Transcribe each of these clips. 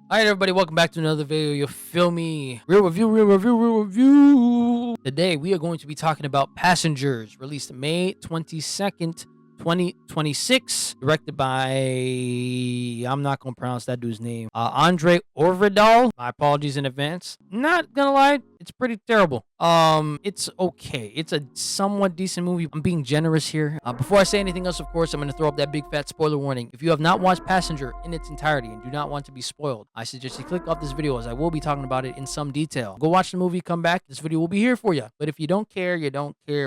All right, everybody, welcome back to another video. You feel me? Real review, real review, real review. Today, we are going to be talking about Passengers, released May 22nd, 2026, directed by, I'm not going to pronounce that dude's name, André Øvredal. My apologies in advance. Not gonna lie, it's pretty terrible. It's okay. It's a somewhat decent movie. I'm being generous here. Before I say anything else, of course, I'm going to throw up that big fat spoiler warning. If you have not watched Passenger in its entirety and do not want to be spoiled, I suggest you click off this video as I will be talking about it in some detail. Go watch the movie, come back. This video will be here for you. But if you don't care,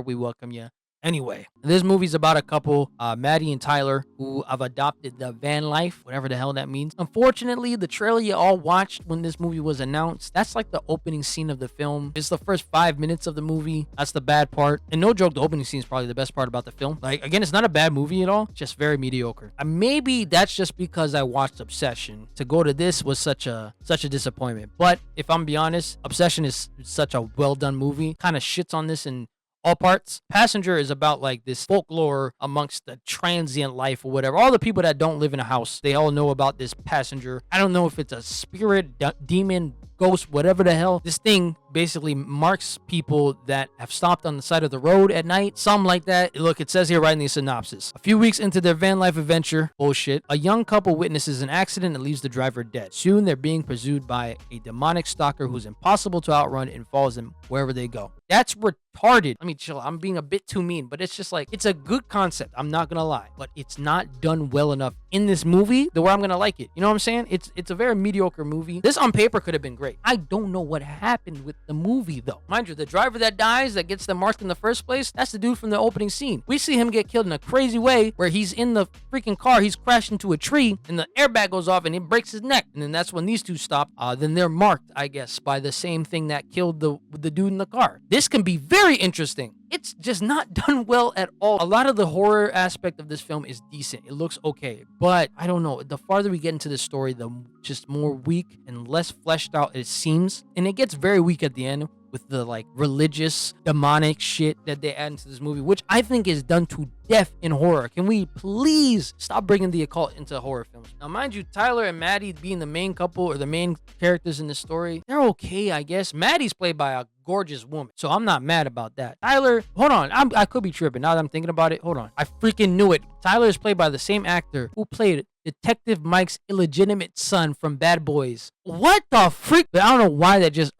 we welcome you. Anyway, this movie's about a couple, Maddie and Tyler, who have adopted the van life, whatever the hell that means. Unfortunately, the trailer you all watched when this movie was announced, that's like the opening scene of the film. It's the first 5 minutes of the movie. That's the bad part. And no joke, the opening scene is probably the best part about the film. Like, again, it's not a bad movie at all, just very mediocre. Maybe that's just because I watched Obsession. To go to this was such a disappointment. But if I'm being honest, Obsession is such a well done movie. Kind of shits on this and all parts. Passenger is about like this folklore amongst the transient life or whatever. All the people that don't live in a house, they all know about this passenger. I don't know if it's a spirit, demon, ghost, whatever the hell. This thing basically marks people that have stopped on the side of the road at night, something like that. Look, it says here right in the synopsis. A few weeks into their van life adventure, bullshit, a young couple witnesses an accident and leaves the driver dead. Soon they're being pursued by a demonic stalker who's impossible to outrun and follows them wherever they go. That's retarded. I mean, chill, I'm being a bit too mean, but it's just like, it's a good concept, I'm not gonna lie, but it's not done well enough in this movie to where I'm gonna like it. You know what I'm saying? It's a very mediocre movie. This on paper could have been great. I don't know what happened with the movie though. Mind you, the driver that dies, that gets them marked in the first place, that's the dude from the opening scene. We see him get killed in a crazy way where he's in the freaking car, he's crashed into a tree and the airbag goes off and it breaks his neck. And then that's when these two stop. Then they're marked, I guess, by the same thing that killed the dude in the car. This can be very interesting. It's just not done well at all. A lot of the horror aspect of this film is decent. It looks okay. But I don't know. The farther we get into the story, the just more weak and less fleshed out it seems. And it gets very weak at the end with the like religious demonic shit that they add into this movie, which I think is done to death in horror. Can we please stop bringing the occult into horror films? Now, mind you, Tyler and Maddie being the main couple or the main characters in the story, they're okay, I guess. Maddie's played by a gorgeous woman, so I'm not mad about that. Tyler, hold on, I could be tripping now that I'm thinking about it. Hold on, I freaking knew it. Tyler is played by the same actor who played Detective Mike's illegitimate son from Bad Boys. What the freak? I don't know why that just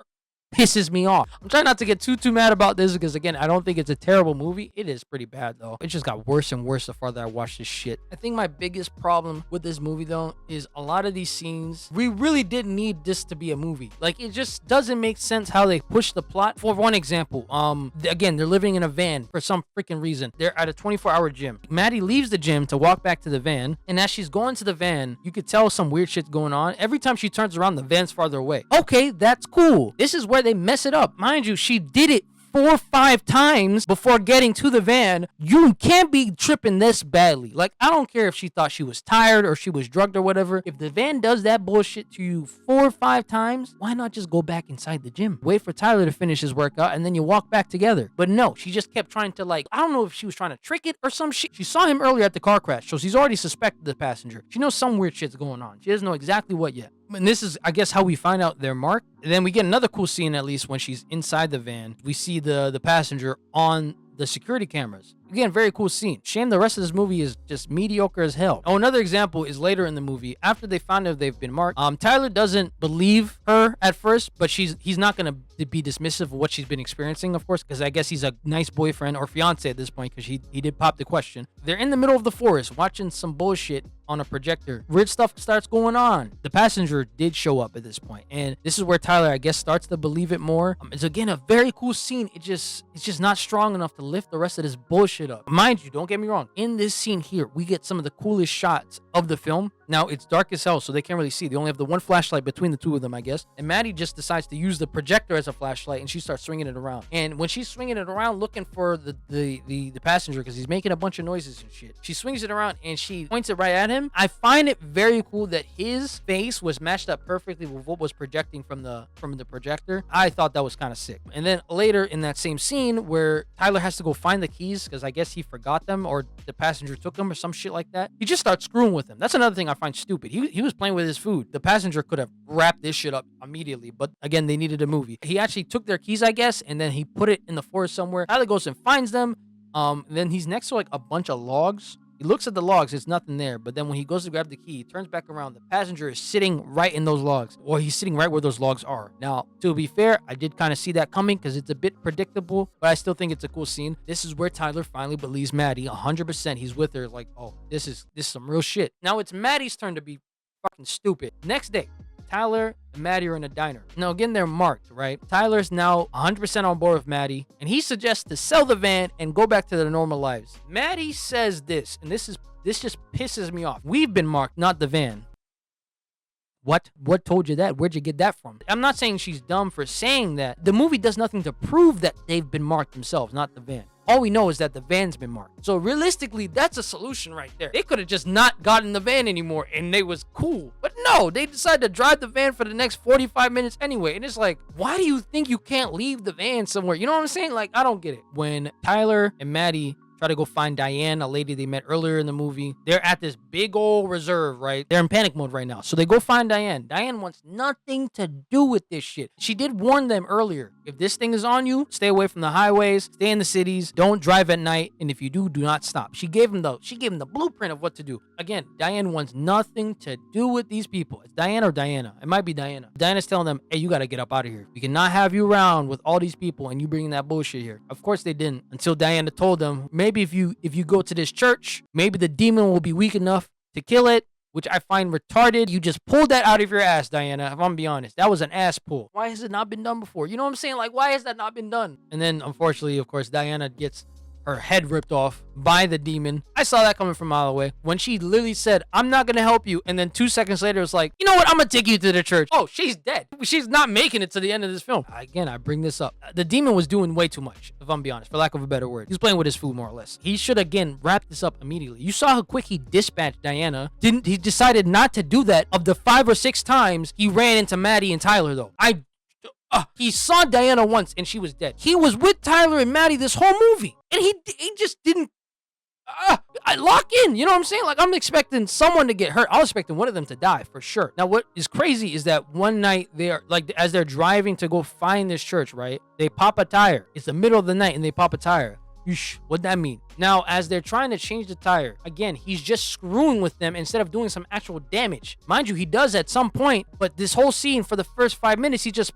pisses me off. I'm trying not to get too mad about this because, again, I don't think it's a terrible movie. It is pretty bad, though. It just got worse and worse the farther I watched this shit. I think my biggest problem with this movie, though, is a lot of these scenes, we really didn't need this to be a movie. Like, it just doesn't make sense how they push the plot. For one example, again, they're living in a van for some freaking reason. They're at a 24-hour gym. Maddie leaves the gym to walk back to the van, and as she's going to the van, you could tell some weird shit's going on. Every time she turns around, the van's farther away. Okay, that's cool. This is where they mess it up. Mind you, she did it 4 or 5 times before getting to the van. You can't be tripping this badly. Like, I don't care if she thought she was tired or she was drugged or whatever. If the van does that bullshit to you 4 or 5 times, why not just go back inside the gym? Wait for Tyler to finish his workout and then you walk back together. But no, she just kept trying to, like, I don't know if she was trying to trick it or some shit. She saw him earlier at the car crash, so she's already suspected the passenger. She knows some weird shit's going on. She doesn't know exactly what yet. And this is, I guess, how we find out they're marked. And then we get another cool scene, at least, when she's inside the van. We see the passenger on the security cameras. Again, very cool scene. Shame the rest of this movie is just mediocre as hell. Oh, another example is later in the movie, after they find out they've been marked. Tyler doesn't believe her at first, but he's not gonna be dismissive of what she's been experiencing, of course, because I guess he's a nice boyfriend or fiance at this point, because he did pop the question. They're in the middle of the forest watching some bullshit on a projector. Weird stuff starts going on. The passenger did show up at this point, and this is where Tyler, I guess, starts to believe it more. It's again a very cool scene. It's just not strong enough to lift the rest of this bullshit up. Mind you, don't get me wrong, in this scene here, we get some of the coolest shots of the film. Now, it's dark as hell, so they can't really see. They only have the one flashlight between the two of them, I guess. And Maddie just decides to use the projector as a flashlight, and she starts swinging it around. And when she's swinging it around looking for the passenger, because he's making a bunch of noises and shit, she swings it around and she points it right at him. I find it very cool that his face was matched up perfectly with what was projecting from the projector. I thought that was kind of sick. And then later in that same scene where Tyler has to go find the keys because I guess he forgot them or the passenger took them or some shit like that, he just starts screwing with him. That's another thing I find stupid. He was playing with his food. The passenger could have wrapped this shit up immediately, but again, they needed a movie. He actually took their keys, I guess, and then he put it in the forest somewhere. Tyler goes and finds them. Then he's next to like a bunch of logs. He looks at the logs, it's nothing there. But then when he goes to grab the key, he turns back around. The passenger is sitting right in those logs, or he's sitting right where those logs are. Now, to be fair, I did kind of see that coming because it's a bit predictable, but I still think it's a cool scene. This is where Tyler finally believes Maddie 100%. He's with her, like, oh, this is some real shit. Now it's Maddie's turn to be fucking stupid. Next day, Tyler and Maddie are in a diner. Now, again, they're marked, right? Tyler's now 100% on board with Maddie, and he suggests to sell the van and go back to their normal lives. Maddie says this, and this just pisses me off. We've been marked, not the van. What told you that? Where'd you get that from? I'm not saying she's dumb for saying that. The movie does nothing to prove that they've been marked themselves, not the van. All we know is that the van's been marked. So realistically, that's a solution right there. They could have just not gotten the van anymore and they was cool. But no, they decided to drive the van for the next 45 minutes anyway. And it's like, why do you think you can't leave the van somewhere? You know what I'm saying? Like, I don't get it. When Tyler and Maddie try to go find Diane, a lady they met earlier in the movie, they're at this big old reserve, right? They're in panic mode right now. So they go find Diane. Diane wants nothing to do with this shit. She did warn them earlier. If this thing is on you, stay away from the highways, stay in the cities, don't drive at night, and if you do not stop. She gave him the blueprint of what to do. Again, Diane wants nothing to do with these people. It's Diane or Diana. It might be Diana. Diana's telling them, hey, you gotta get up out of here. We cannot have you around with all these people and you bringing that bullshit here. Of course they didn't, until Diana told them, maybe if you go to this church, maybe the demon will be weak enough to kill it, which I find retarded. You just pulled that out of your ass, Diana, if I'm gonna be honest. That was an ass pull. Why has it not been done before? You know what I'm saying? Like, why has that not been done? And then, unfortunately, of course, Diana gets her head ripped off by the demon. I saw that coming from a mile away. When she literally said, I'm not gonna help you, and then 2 seconds later, it was like, you know what? I'm gonna take you to the church. Oh, she's dead. She's not making it to the end of this film. Again, I bring this up. The demon was doing way too much, if I'm being honest, for lack of a better word. He's playing with his food, more or less. He should, again, wrap this up immediately. You saw how quick he dispatched Diana. He decided not to do that. Of the 5 or 6 times he ran into Maddie and Tyler, though. He saw Diana once and she was dead. He was with Tyler and Maddie this whole movie. And he just didn't I lock in. You know what I'm saying? Like, I'm expecting someone to get hurt. I was expecting one of them to die for sure. Now, what is crazy is that one night they're like, as they're driving to go find this church, right? They pop a tire. It's the middle of the night and they pop a tire. What'd that mean? Now, as they're trying to change the tire, again, he's just screwing with them instead of doing some actual damage. Mind you, he does at some point, but this whole scene for the first 5 minutes, he's just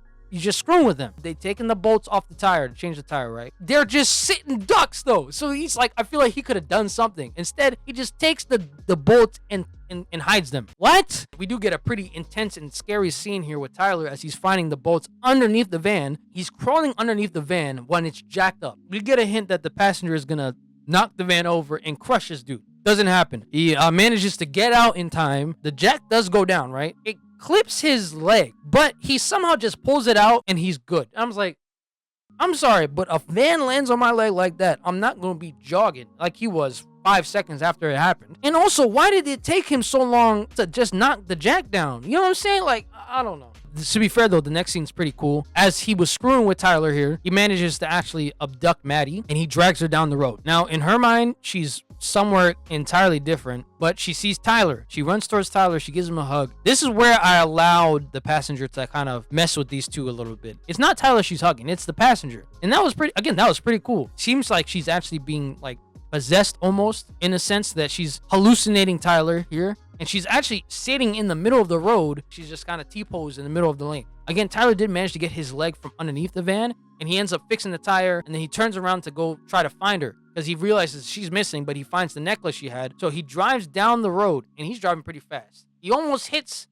screwing with them. They taking the bolts off the tire to change the tire, right? They're just sitting ducks, though. So he's like, I feel like he could have done something. Instead, he just takes the bolts and hides them. What? We do get a pretty intense and scary scene here with Tyler as he's finding the bolts underneath the van. He's crawling underneath the van when it's jacked up. We get a hint that the passenger is gonna knock the van over and crush this dude. Doesn't happen. He manages to get out in time. The jack does go down, right? It clips his leg, but he somehow just pulls it out and he's good. I was like, I'm sorry, but a van lands on my leg like that, I'm not going to be jogging like he was 5 seconds after it happened. And also, why did it take him so long to just knock the jack down? You know what I'm saying? Like, I don't know. To be fair, though, the next scene's pretty cool. As he was screwing with Tyler here, he manages to actually abduct Maddie, and he drags her down the road. Now, in her mind, she's somewhere entirely different, but she sees Tyler. She runs towards Tyler. She gives him a hug. This is where I allowed the passenger to kind of mess with these two a little bit. It's not Tyler she's hugging. It's the passenger. And that was pretty cool. Seems like she's actually being, like, possessed almost, in a sense that she's hallucinating Tyler here. And she's actually sitting in the middle of the road. She's just kind of T-posed in the middle of the lane. Again, Tyler did manage to get his leg from underneath the van, and he ends up fixing the tire, and then he turns around to go try to find her because he realizes she's missing, but he finds the necklace she had. So he drives down the road, and he's driving pretty fast. He almost hits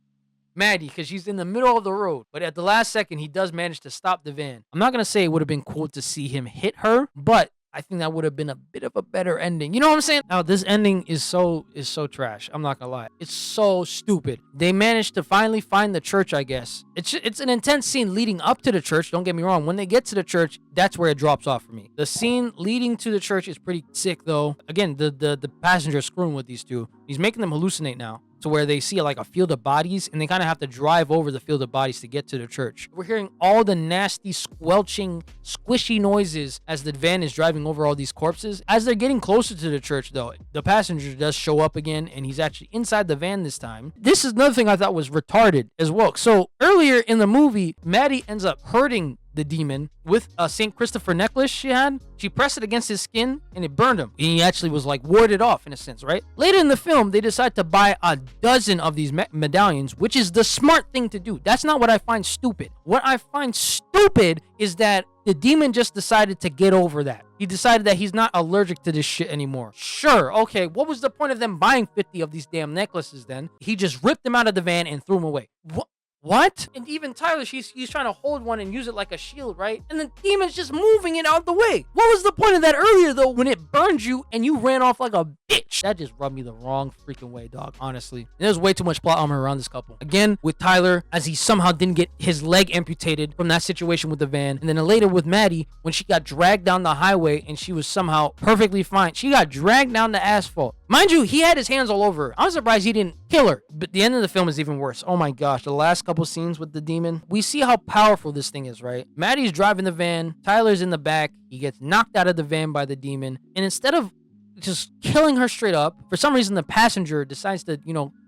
Maddie because she's in the middle of the road, but at the last second, he does manage to stop the van. I'm not going to say it would have been cool to see him hit her, but I think that would have been a bit of a better ending. You know what I'm saying? Now, this ending is so trash. I'm not gonna lie. It's so stupid. They managed to finally find the church, I guess. It's an intense scene leading up to the church. Don't get me wrong. When they get to the church, that's where it drops off for me. The scene leading to the church is pretty sick, though. Again, the passenger is screwing with these two. He's making them hallucinate now. to where they see like a field of bodies, and they kind of have to drive over the field of bodies to get to the church. We're hearing all the nasty, squelching, squishy noises as the van is driving over all these corpses. As they're getting closer to the church, though, the passenger does show up again, and he's actually inside the van this time. This is another thing I thought was retarded as well. So earlier in the movie, Maddie ends up hurting the demon with a St. Christopher necklace she had. She pressed it against his skin and it burned him. And he actually was like warded off in a sense, right? Later in the film, they decide to buy a dozen of these medallions, which is the smart thing to do. That's not what I find stupid. What I find stupid is that the demon just decided to get over that. He decided that he's not allergic to this shit anymore. Sure, okay, what was the point of them buying 50 of these damn necklaces then? He just ripped them out of the van and threw them away. What? And even Tyler, he's trying to hold one and use it like a shield, right? And the demon's just moving it out the way. What was the point of that earlier, though, when it burned you and you ran off like a bitch? That just rubbed me the wrong freaking way, dog, honestly. And there's way too much plot armor around this couple. Again, with Tyler, as he somehow didn't get his leg amputated from that situation with the van. And then later with Maddie, when she got dragged down the highway and she was somehow perfectly fine. She got dragged down the asphalt. Mind you, he had his hands all over her. I'm surprised he didn't kill her. But the end of the film is even worse. Oh my gosh, the last couple scenes with the demon. We see how powerful this thing is, right? Maddie's driving the van. Tyler's in the back. He gets knocked out of the van by the demon. And instead of just killing her straight up, for some reason the passenger decides to,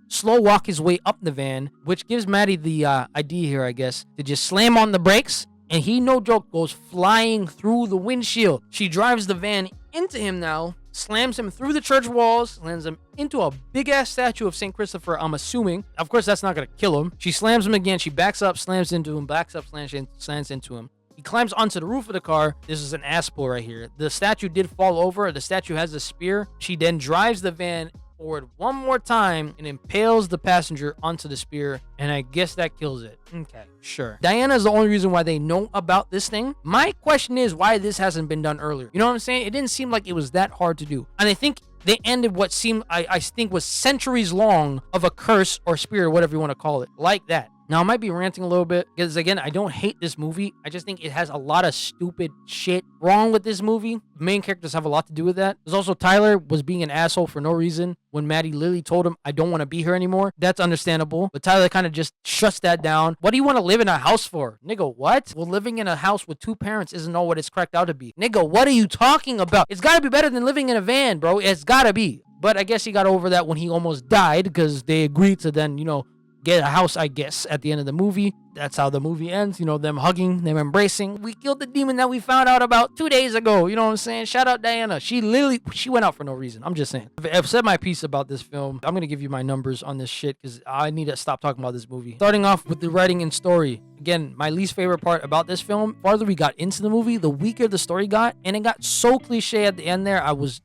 slow walk his way up the van, which gives Maddie the idea here, I guess, to just slam on the brakes. And he, no joke, goes flying through the windshield. She drives the van into him now, slams him through the church walls, lands him into a big-ass statue of St. Christopher, I'm assuming. Of course, that's not going to kill him. She slams him again. She backs up, slams into him, backs up, slams into him. He climbs onto the roof of the car. This is an ass pull right here. The statue did fall over. The statue has a spear. She then drives the van forward one more time and impales the passenger onto the spear, and I guess that kills it. Okay, sure. Diana is the only reason why they know about this thing. My question is why this hasn't been done earlier. You know what I'm saying? It didn't seem like it was that hard to do. And I think they ended what seemed, I think, was centuries long of a curse or spirit, or whatever you want to call it, like that. Now, I might be ranting a little bit because, again, I don't hate this movie. I just think it has a lot of stupid shit wrong with this movie. The main characters have a lot to do with that. There's also Tyler was being an asshole for no reason when Maddie literally told him, I don't want to be here anymore. That's understandable. But Tyler kind of just shuts that down. What do you want to live in a house for? Nigga, what? Well, living in a house with two parents isn't all what it's cracked out to be. Nigga, what are you talking about? It's got to be better than living in a van, bro. It's got to be. But I guess he got over that when he almost died because they agreed to then, get a house, I guess, at the end of the movie. That's how the movie ends, them hugging, them embracing. We killed the demon that we found out about 2 days ago, you know what I'm saying? Shout out Diana. She went out for no reason. I'm just saying. I've said my piece about this film. I'm going to give you my numbers on this shit because I need to stop talking about this movie. Starting off with the writing and story. Again, my least favorite part about this film, the farther we got into the movie, the weaker the story got, and it got so cliche at the end there, I was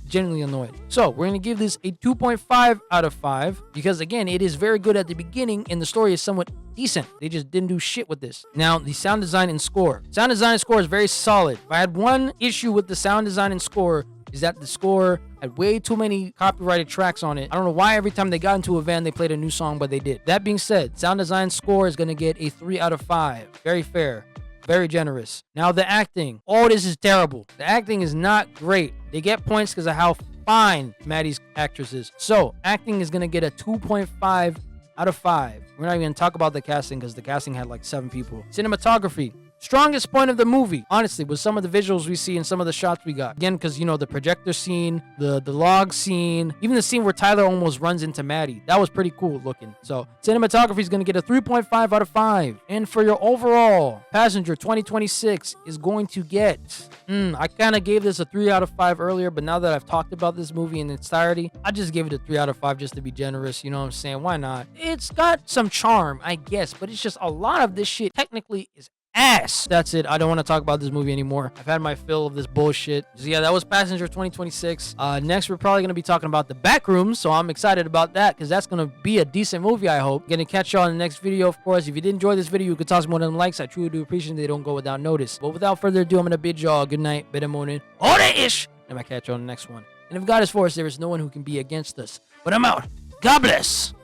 genuinely annoyed. So we're gonna give this a 2.5 out of 5 because, again, it is very good at the beginning and the story is somewhat decent. They just didn't do shit with this. Now, the sound design and score. Sound design and score is very solid. If I had one issue with the sound design and score, is that the score had way too many copyrighted tracks on it. I don't know why every time they got into a van they played a new song, but they did. That being said, sound design score is gonna get a 3 out of 5. Very fair. Very generous. Now, the acting. All this is terrible. The acting is not great. They get points because of how fine Maddie's actress is. So, acting is going to get a 2.5 out of 5. We're not even going to talk about the casting because the casting had like 7 people. Cinematography. Strongest point of the movie, honestly, was some of the visuals we see and some of the shots we got. Again, because, the projector scene, the log scene, even the scene where Tyler almost runs into Maddie. That was pretty cool looking. So, cinematography is going to get a 3.5 out of 5. And for your overall, Passenger 2026 is going to get... I kind of gave this a 3 out of 5 earlier, but now that I've talked about this movie in its entirety, I just gave it a 3 out of 5 just to be generous. You know what I'm saying? Why not? It's got some charm, I guess, but it's just a lot of this shit technically is ass. That's it. I don't want to talk about this movie anymore. I've had my fill of this bullshit. So yeah, that was Passenger 2026. Next, we're probably going to be talking about The Backrooms, so I'm excited about that because that's going to be a decent movie, I hope. Going to catch y'all in the next video, of course. If you did enjoy this video, you could toss more than likes. I truly do appreciate they don't go without notice. But without further ado, I'm going to bid y'all good night, better morning, all that ish, and I'll catch y'all on the next one. And if God is for us, there is no one who can be against us. But I'm out. God bless.